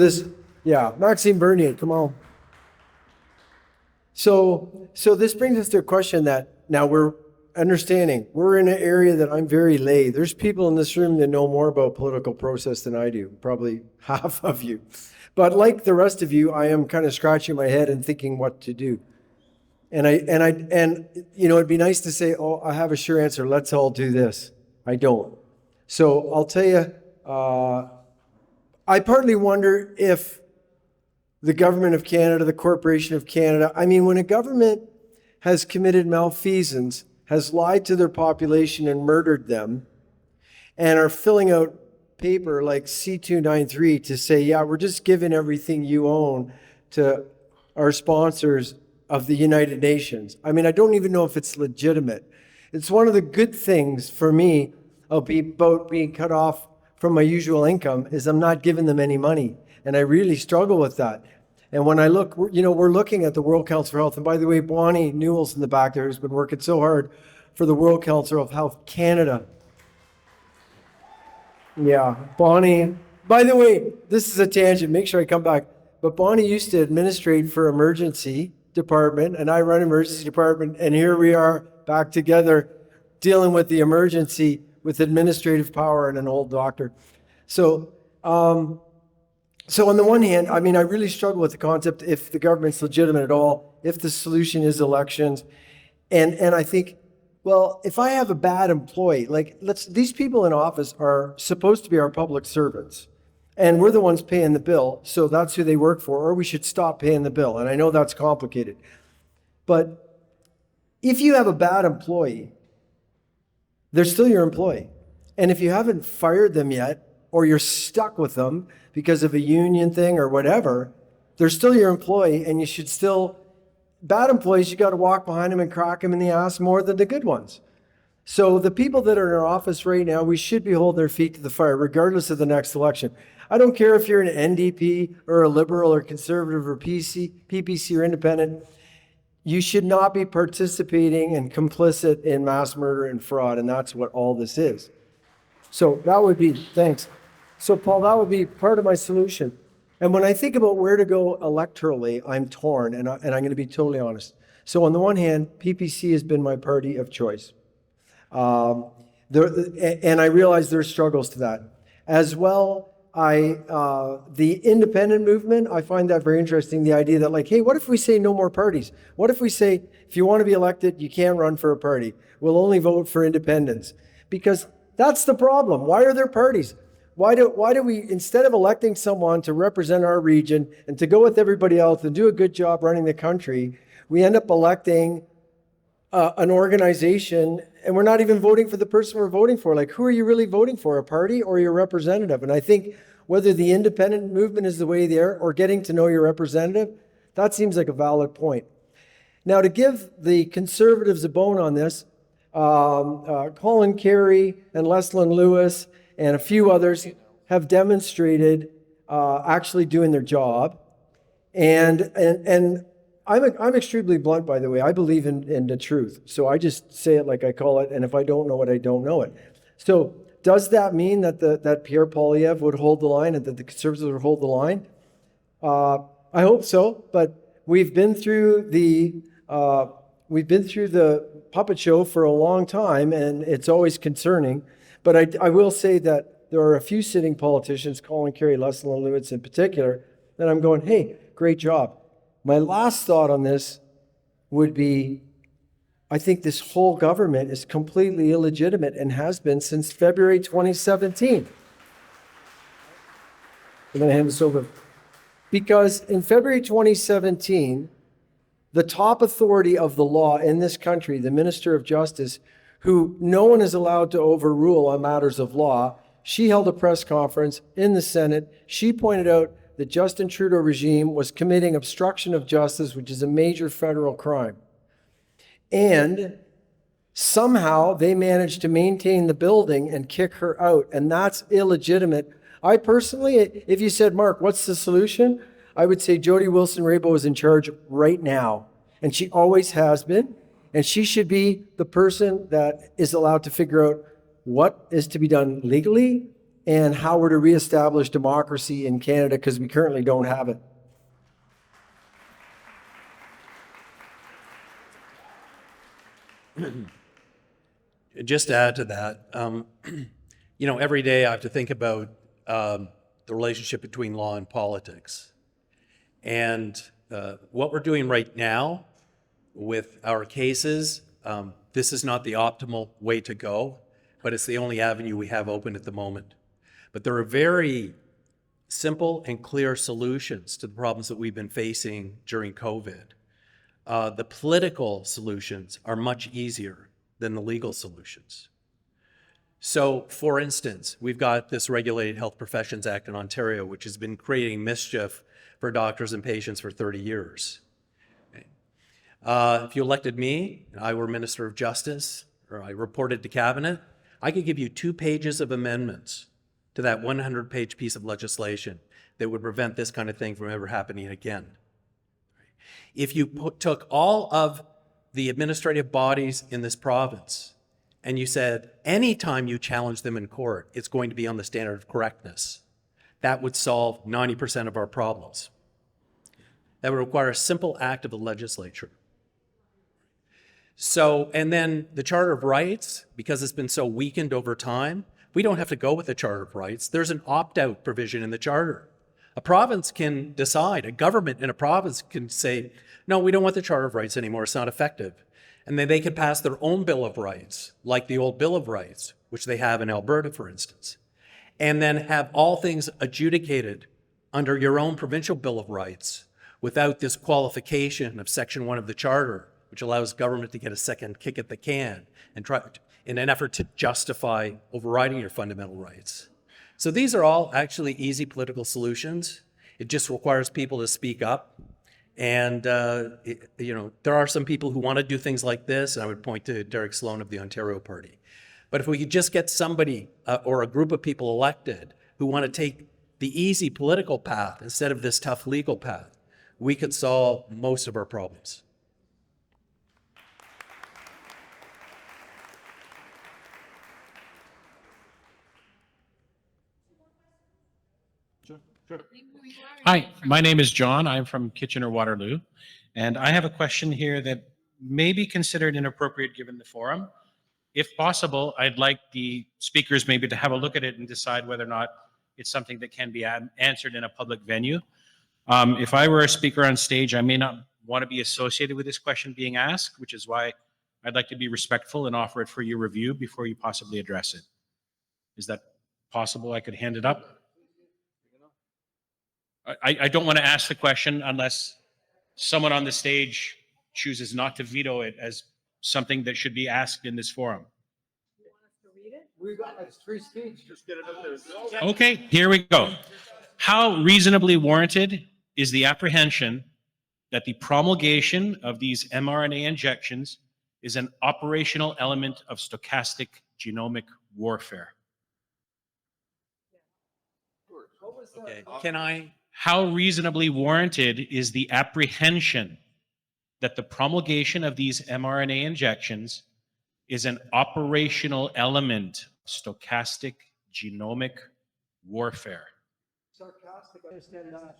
Maxime Bernier, come on. So this brings us to a question that now we're understanding. We're in an area that I'm very lay. There's people in this room that know more about political process than I do, probably half of you. But like the rest of you, I am kind of scratching my head and thinking what to do. And it'd be nice to say, oh, I have a sure answer. Let's all do this. I don't. So I'll tell you, I partly wonder if the government of Canada, the Corporation of Canada, when a government has committed malfeasance, has lied to their population and murdered them, and are filling out paper like C293 to say, yeah, we're just giving everything you own to are sponsors of the United Nations. I mean, I don't even know if it's legitimate. It's one of the good things for me about being cut off from my usual income is I'm not giving them any money. And I really struggle with that. And when I look, we're looking at the World Council for Health. And by the way, Bonnie Newell's in the back there who's been working so hard for the World Council of Health Canada. Yeah, Bonnie. By the way, this is a tangent. Make sure I come back. But Bonnie used to administrate for emergency department, and I run emergency department. And here we are back together dealing with the emergency with administrative power and an old doctor. So on the one hand, I mean, I really struggle with the concept if the government's legitimate at all, if the solution is elections. And I think, well, if I have a bad employee, these people in office are supposed to be our public servants. And we're the ones paying the bill, so that's who they work for, or we should stop paying the bill. And I know that's complicated. But if you have a bad employee, they're still your employee. And if you haven't fired them yet, or you're stuck with them because of a union thing or whatever, they're still your employee, and you should still, bad employees, you got to walk behind them and crack them in the ass more than the good ones. So the people that are in our office right now, we should be holding their feet to the fire, regardless of the next election. I don't care if you're an NDP or a Liberal or Conservative or PPC or Independent. You should not be participating and complicit in mass murder and fraud, and that's what all this is. So that would be, thanks. So Paul, that would be part of my solution. And when I think about where to go electorally, I'm torn, and I'm going to be totally honest. So on the one hand, PPC has been my party of choice. And I realize there's struggles to that. As well, the independent movement, I find that very interesting. The idea that hey, what if we say no more parties? What if we say, if you want to be elected, you can't run for a party. We'll only vote for independents. Because that's the problem. Why are there parties? Why do we, instead of electing someone to represent our region and to go with everybody else and do a good job running the country, we end up electing an organization, and we're not even voting for the person we're voting for. Who are you really voting for, a party or your representative? And I think whether the independent movement is the way there or getting to know your representative, that seems like a valid point. Now, to give the Conservatives a bone on this, Colin Carey and Leslyn Lewis and a few others have demonstrated actually doing their job. And I'm extremely blunt, by the way. I believe in the truth. So I just say it like I call it. And if I don't know it, I don't know it. So does that mean that Pierre Poilievre would hold the line and that the Conservatives would hold the line? I hope so. But we've been through the puppet show for a long time, and it's always concerning. But I will say that there are a few sitting politicians, Colin Carey, Leslyn Lewis in particular, that I'm going, hey, great job. My last thought on this would be, I think this whole government is completely illegitimate and has been since February 2017. I'm going to hand this over. Because in February 2017, the top authority of the law in this country, the Minister of Justice, who no one is allowed to overrule on matters of law, she held a press conference in the Senate. She pointed out the Justin Trudeau regime was committing obstruction of justice, which is a major federal crime. And somehow they managed to maintain the building and kick her out, and that's illegitimate. I personally, if you said, Mark, what's the solution? I would say Jody Wilson-Raybould is in charge right now, and she always has been, and she should be the person that is allowed to figure out what is to be done legally and how we're to reestablish democracy in Canada, because we currently don't have it. Just to add to that, every day I have to think about the relationship between law and politics. And what we're doing right now with our cases, this is not the optimal way to go, but it's the only avenue we have open at the moment. But there are very simple and clear solutions to the problems that we've been facing during COVID. The political solutions are much easier than the legal solutions. So, for instance, we've got this Regulated Health Professions Act in Ontario, which has been creating mischief for doctors and patients for 30 years. If you elected me, and I were Minister of Justice, or I reported to Cabinet, I could give you 2 pages of amendments to that 100-page piece of legislation that would prevent this kind of thing from ever happening again. If you took all of the administrative bodies in this province and you said, anytime you challenge them in court, it's going to be on the standard of correctness, that would solve 90% of our problems. That would require a simple act of the legislature. So, and then the Charter of Rights, because it's been so weakened over time, we don't have to go with the Charter of Rights. There's an opt-out provision in the Charter. A province can decide, a government in a province can say, no, we don't want the Charter of Rights anymore, it's not effective. And then they could pass their own Bill of Rights, like the old Bill of Rights, which they have in Alberta, for instance, and then have all things adjudicated under your own provincial Bill of Rights without this qualification of Section 1 of the Charter, which allows government to get a second kick at the can and try in an effort to justify overriding your fundamental rights. So these are all actually easy political solutions. It just requires people to speak up. And, there are some people who want to do things like this, and I would point to Derek Sloan of the Ontario Party. But if we could just get somebody or a group of people elected who want to take the easy political path instead of this tough legal path, we could solve most of our problems. Hi, my name is John. I'm from Kitchener-Waterloo, and I have a question here that may be considered inappropriate given the forum. If possible, I'd like the speakers maybe to have a look at it and decide whether or not it's something that can be answered in a public venue. If I were a speaker on stage, I may not want to be associated with this question being asked, which is why I'd like to be respectful and offer it for your review before you possibly address it. Is that possible? I could hand it up. I don't want to ask the question unless someone on the stage chooses not to veto it as something that should be asked in this forum. We got like 3 speeches. Just get it up there. Okay, here we go. How reasonably warranted is the apprehension that the promulgation of these mRNA injections is an operational element of stochastic genomic warfare? Okay, can I? How reasonably warranted is the apprehension that the promulgation of these mRNA injections is an operational element of stochastic genomic warfare? Sarcastic, I understand that.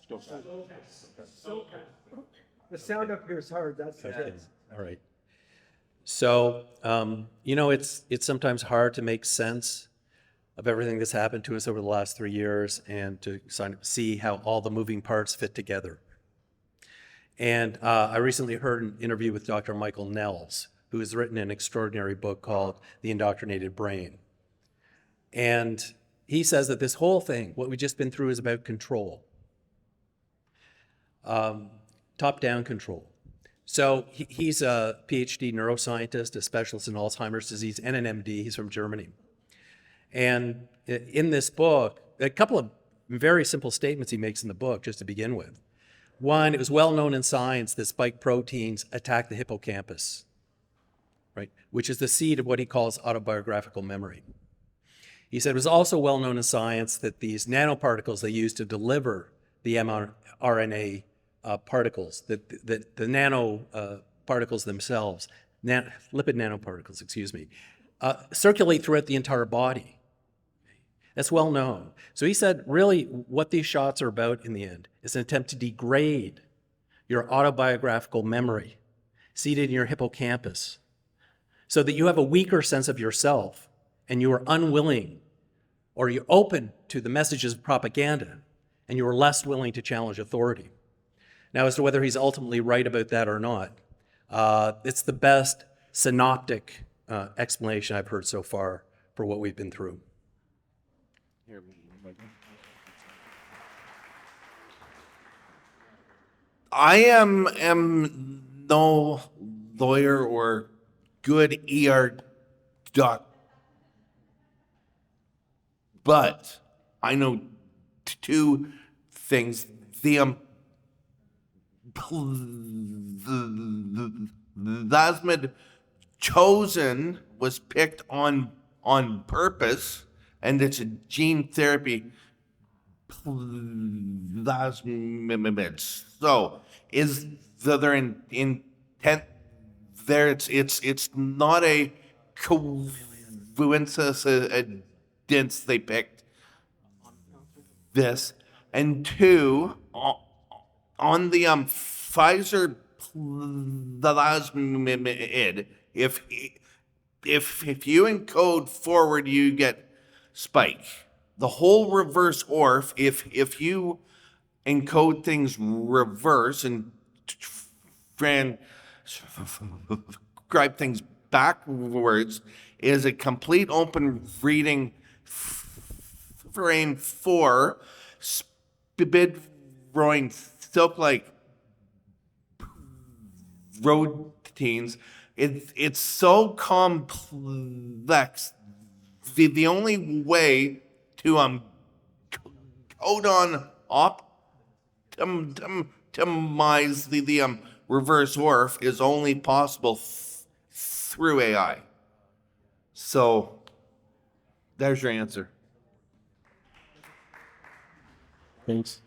The sound up here is hard, that's Okay. All right. So, it's sometimes hard to make sense of everything that's happened to us over the last 3 years and to see how all the moving parts fit together. And I recently heard an interview with Dr. Michael Nels, who has written an extraordinary book called The Indoctrinated Brain. And he says that this whole thing, what we've just been through, is about control. Top-down control. So he's a PhD neuroscientist, a specialist in Alzheimer's disease, and an MD. He's from Germany. And in this book, a couple of very simple statements he makes in the book, just to begin with. One, it was well known in science that spike proteins attack the hippocampus, right, which is the seat of what he calls autobiographical memory. He said it was also well known in science that these nanoparticles they use to deliver the mRNA particles, that the nano particles themselves, lipid nanoparticles, circulate throughout the entire body. That's well known. So he said, really, what these shots are about in the end is an attempt to degrade your autobiographical memory seated in your hippocampus so that you have a weaker sense of yourself and you are unwilling or you're open to the messages of propaganda and you are less willing to challenge authority. Now, as to whether he's ultimately right about that or not, it's the best synoptic explanation I've heard so far for what we've been through. I am no lawyer or good ER doc, but I know 2 things. The plasmid chosen was picked on purpose, and it's a gene therapy plasmids. So is there intent there? It's not a coincidence they picked this. And two, on the Pfizer plasmid, if you encode forward, you get spike. The whole reverse orf, if you encode things reverse and transcribe things backwards, is a complete open reading frame for spid growing silk-like proteins. It's so complex. The only way to codon optimize the reverse orf is only possible through AI. So there's your answer. Thanks.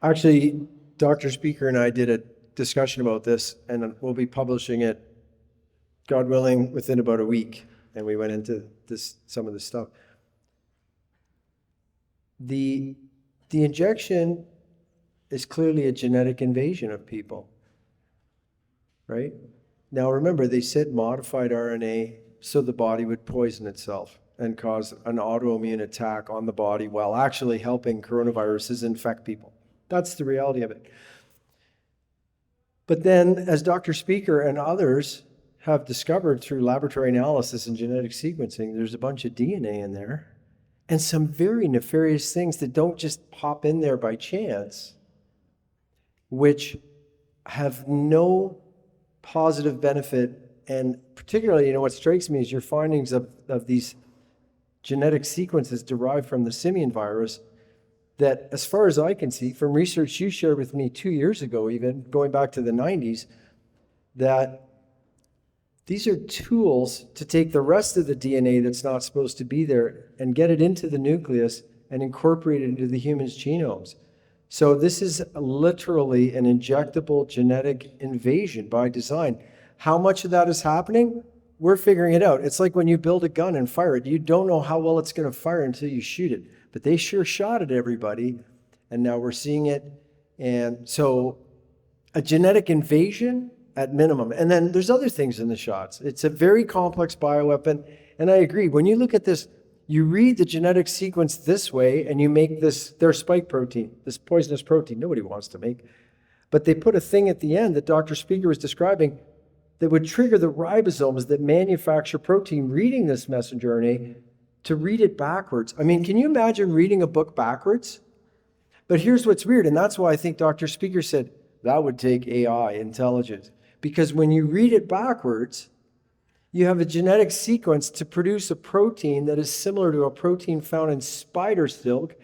Actually, Dr. Speaker and I did a discussion about this, and we'll be publishing it, God willing, within about a week. And we went into some of this stuff. The injection is clearly a genetic invasion of people, right? Now remember, they said modified RNA so the body would poison itself and cause an autoimmune attack on the body while actually helping coronaviruses infect people. That's the reality of it. But then, as Dr. Speaker and others have discovered through laboratory analysis and genetic sequencing, there's a bunch of DNA in there and some very nefarious things that don't just pop in there by chance, which have no positive benefit. And particularly, what strikes me is your findings of these genetic sequences derived from the simian virus that, as far as I can see, from research you shared with me 2 years ago, even going back to the 90s, that these are tools to take the rest of the DNA that's not supposed to be there and get it into the nucleus and incorporate it into the human's genomes. So this is literally an injectable genetic invasion by design. How much of that is happening? We're figuring it out. It's like when you build a gun and fire it. You don't know how well it's going to fire until you shoot it. But they sure shot at everybody, and now we're seeing it. And so a genetic invasion at minimum. And then there's other things in the shots. It's a very complex bioweapon. And I agree. When you look at this, you read the genetic sequence this way, and you make their spike protein, this poisonous protein nobody wants to make. But they put a thing at the end that Dr. Speaker was describing that would trigger the ribosomes that manufacture protein reading this messenger RNA to read it backwards. I mean, can you imagine reading a book backwards? But here's what's weird, and that's why I think Dr. Speaker said that would take AI intelligence. Because when you read it backwards, you have a genetic sequence to produce a protein that is similar to a protein found in spider silk,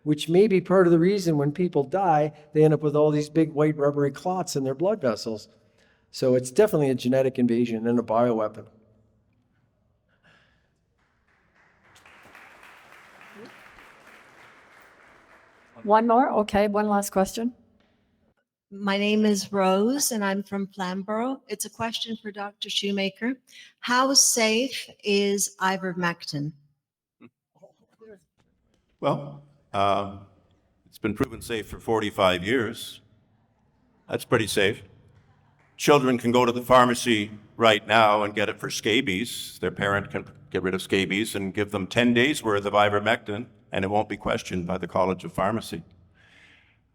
which may be part of the reason when people die, they end up with all these big white rubbery clots in their blood vessels. So it's definitely a genetic invasion and a bioweapon. One more? Okay, one last question. My name is Rose, and I'm from Flamborough. It's a question for Dr. Shoemaker. How safe is ivermectin? Well, it's been proven safe for 45 years. That's pretty safe. Children can go to the pharmacy right now and get it for scabies. Their parent can get rid of scabies and give them 10 days worth of ivermectin, and it won't be questioned by the College of Pharmacy.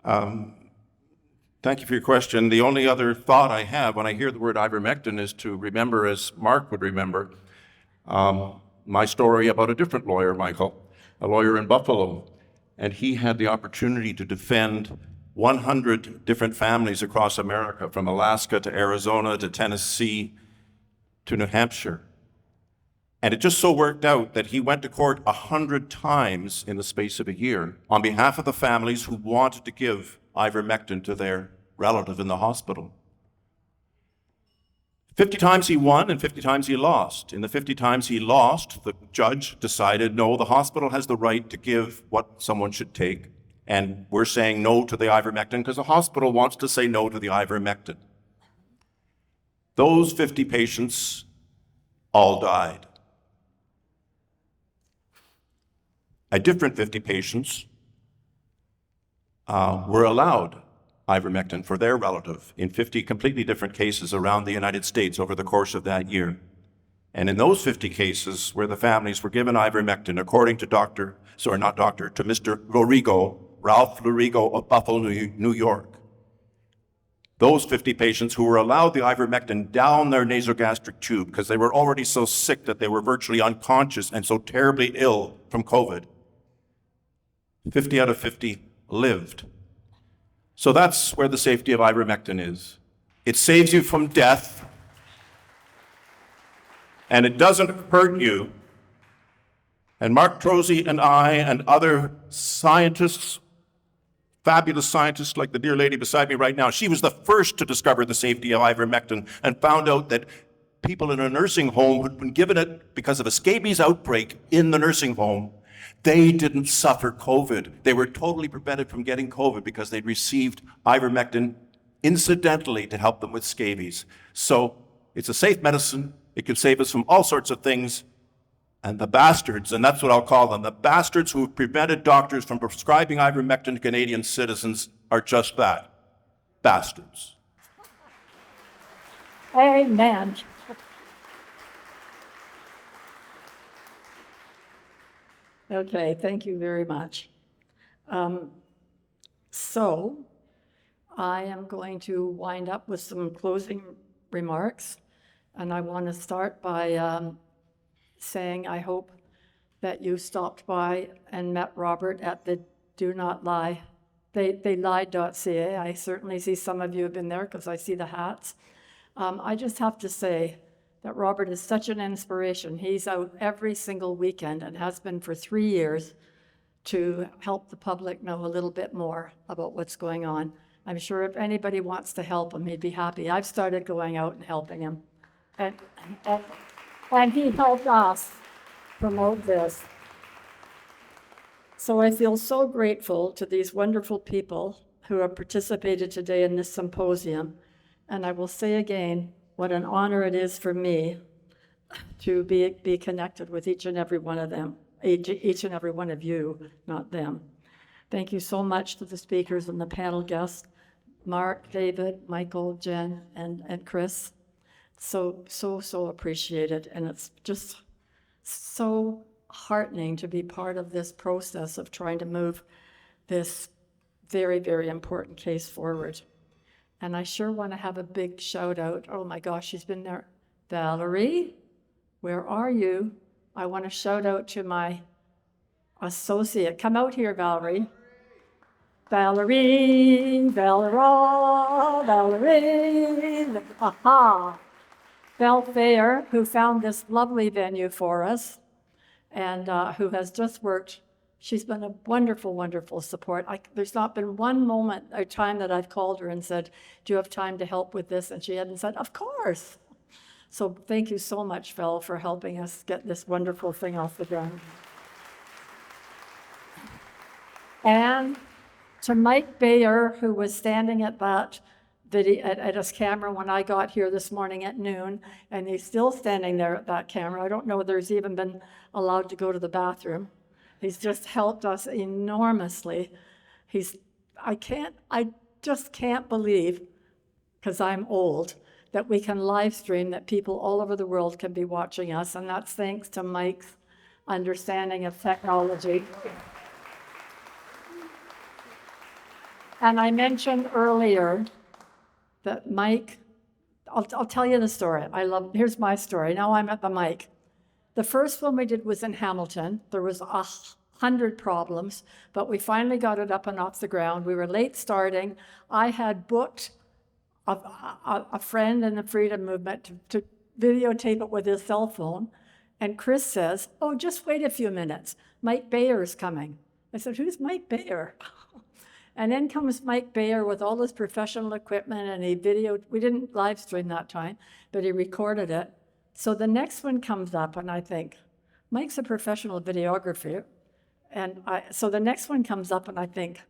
Thank you for your question. The only other thought I have when I hear the word ivermectin is to remember, as Mark would remember, my story about a different lawyer, Michael, a lawyer in Buffalo. And he had the opportunity to defend 100 different families across America, from Alaska to Arizona to Tennessee to New Hampshire. And it just so worked out that he went to court 100 times in the space of a year on behalf of the families who wanted to give ivermectin to their relative in the hospital. 50 times he won and 50 times he lost. In the 50 times he lost, the judge decided, no, the hospital has the right to give what someone should take. And we're saying no to the ivermectin because the hospital wants to say no to the ivermectin. Those 50 patients all died. A different 50 patients were allowed ivermectin for their relative in 50 completely different cases around the United States over the course of that year. And in those 50 cases where the families were given ivermectin, according to Mr. Lorigo, Ralph Lorigo of Buffalo, New York, those 50 patients who were allowed the ivermectin down their nasogastric tube because they were already so sick that they were virtually unconscious and so terribly ill from COVID, 50 out of 50 lived. So that's where the safety of ivermectin is. It saves you from death, and it doesn't hurt you. And Mark Trozzi and I and other scientists, fabulous scientists like the dear lady beside me right now, she was the first to discover the safety of ivermectin and found out that people in a nursing home who'd been given it because of a scabies outbreak in the nursing home, they didn't suffer COVID. They were totally prevented from getting COVID because they'd received ivermectin incidentally to help them with scabies. So it's a safe medicine. It can save us from all sorts of things. And the bastards, and that's what I'll call them, the bastards who prevented doctors from prescribing ivermectin to Canadian citizens are just that, bastards. Amen. Okay, thank you very much. So I am going to wind up with some closing remarks, and I want to start by saying I hope that you stopped by and met Robert at the Do Not Lie, they lied.ca. I certainly see some of you have been there because I see the hats. I just have to say that Robert is such an inspiration. He's out every single weekend and has been for 3 years to help the public know a little bit more about what's going on. I'm sure if anybody wants to help him, he'd be happy. I've started going out and helping him. And he helped us promote this. So I feel so grateful to these wonderful people who have participated today in this symposium. And I will say again, what an honor it is for me to be connected with each and every one of them, each and every one of you, not them. Thank you so much to the speakers and the panel guests, Mark, David, Michael, Jen, and Chris. So appreciated. And it's just so heartening to be part of this process of trying to move this very, very important case forward. And I sure want to have a big shout out. Oh my gosh, she's been there. Valerie, where are you? I want to shout out to my associate. Come out here, Valerie. Valerie. Aha. Val Thayer, who found this lovely venue for us and who has just worked. She's been a wonderful, wonderful support. There's not been one moment or time that I've called her and said, do you have time to help with this? And she hadn't said, of course. So thank you so much, Val, for helping us get this wonderful thing off the ground. And to Mike Bayer, who was standing at that video, at his camera when I got here this morning at noon, and he's still standing there at that camera. I don't know whether he's even been allowed to go to the bathroom. He's just helped us enormously. I just can't believe, because I'm old, that we can live stream, that people all over the world can be watching us, and that's thanks to Mike's understanding of technology. And I mentioned earlier that Mike, I'll tell you the story. Here's my story. Now I'm at the mic. The first one we did was in Hamilton. There was 100 problems, but we finally got it up and off the ground. We were late starting. I had booked a friend in the freedom movement to videotape it with his cell phone. And Chris says, oh, just wait a few minutes. Mike Bayer is coming. I said, who's Mike Bayer? And then comes Mike Bayer with all his professional equipment, and he videoed. We didn't live stream that time, but he recorded it. So the next one comes up, and I think, Mike's a professional videographer. So the next one comes up, and I think,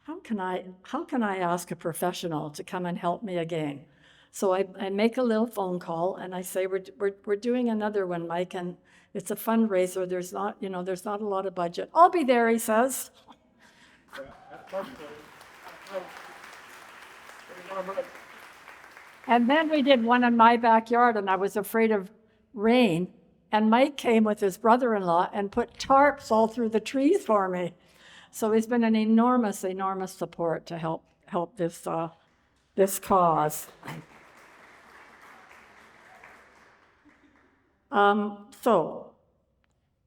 how can I ask a professional to come and help me again? So I make a little phone call, and I say, we're doing another one, Mike, and it's a fundraiser. There's not a lot of budget. I'll be there, he says. And then we did one in my backyard, and I was afraid of rain. And Mike came with his brother-in-law and put tarps all through the trees for me. So he's been an enormous, enormous support to help this cause. So,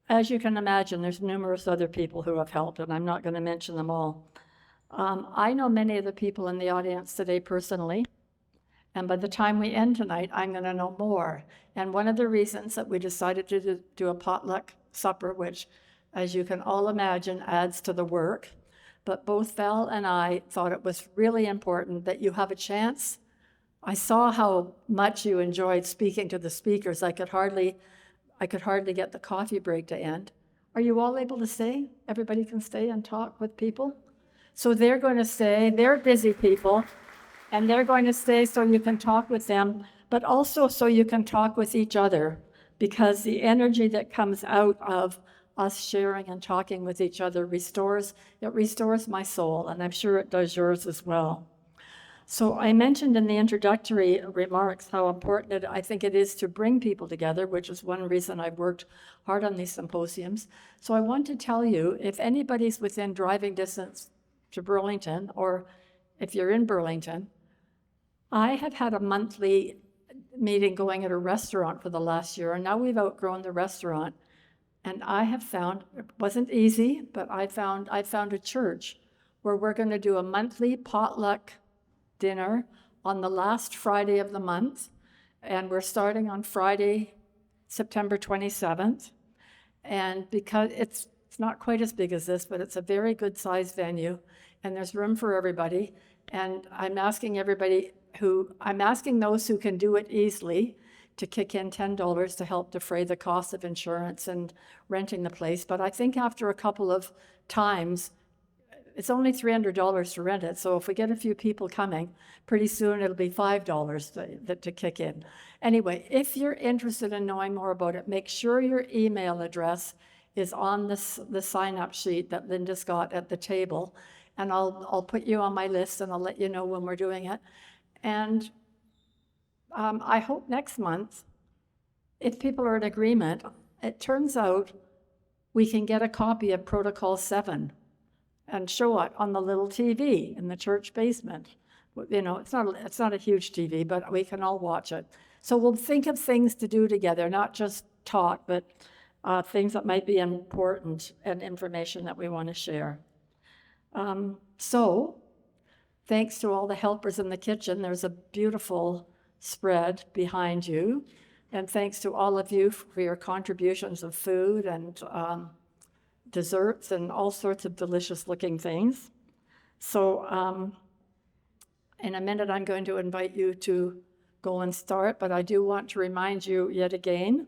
as you can imagine, there's numerous other people who have helped, and I'm not going to mention them all. I know many of the people in the audience today personally, and by the time we end tonight, I'm going to know more. And one of the reasons that we decided to do a potluck supper, which, as you can all imagine, adds to the work, but both Val and I thought it was really important that you have a chance. I saw how much you enjoyed speaking to the speakers. I could hardly get the coffee break to end. Are you all able to stay? Everybody can stay and talk with people? So they're going to stay. They're busy people, and they're going to stay so you can talk with them, but also so you can talk with each other, because the energy that comes out of us sharing and talking with each other restores my soul, and I'm sure it does yours as well. So I mentioned in the introductory remarks how important I think it is to bring people together, which is one reason I've worked hard on these symposiums. So I want to tell you, if anybody's within driving distance to Burlington, or if you're in Burlington, I have had a monthly meeting going at a restaurant for the last year, and now we've outgrown the restaurant. And I have found, it wasn't easy, but I found a church where we're going to do a monthly potluck dinner on the last Friday of the month. And we're starting on Friday, September 27th. And because it's not quite as big as this, but it's a very good sized venue, and there's room for everybody. And I'm asking those who can do it easily to kick in $10 to help defray the cost of insurance and renting the place. But I think after a couple of times, it's only $300 to rent it. So if we get a few people coming, pretty soon it'll be $5 to kick in. Anyway, if you're interested in knowing more about it, make sure your email address is on the sign-up sheet that Linda's got at the table. And I'll put you on my list, and I'll let you know when we're doing it. And I hope next month, if people are in agreement, it turns out we can get a copy of Protocol 7 and show it on the little TV in the church basement. You know, it's not a huge TV, but we can all watch it. So we'll think of things to do together, not just talk, but things that might be important and information that we want to share. So thanks to all the helpers in the kitchen. There's a beautiful spread behind you. And thanks to all of you for your contributions of food and desserts and all sorts of delicious looking things. So in a minute, I'm going to invite you to go and start, but I do want to remind you yet again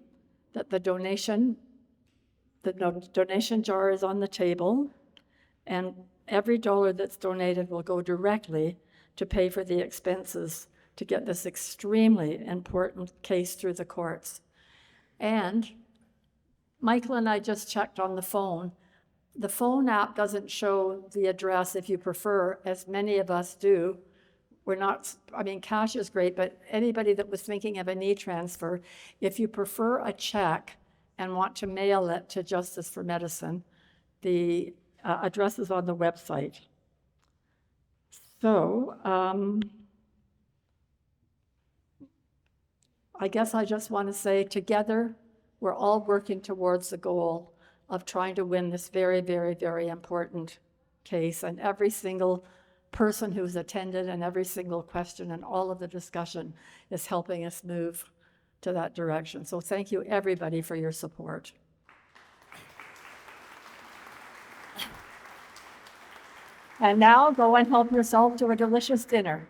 that the donation jar is on the table, and every dollar that's donated will go directly to pay for the expenses to get this extremely important case through the courts. And Michael and I just checked on the phone. The phone app doesn't show the address if you prefer, as many of us do. Cash is great, but anybody that was thinking of an e-transfer, if you prefer a check and want to mail it to Justice for Medicine, the address is on the website. So I guess I just want to say, together, we're all working towards the goal of trying to win this very, very, very important case. And every single person who's attended and every single question and all of the discussion is helping us move to that direction. So thank you, everybody, for your support. And now go and help yourself to a delicious dinner.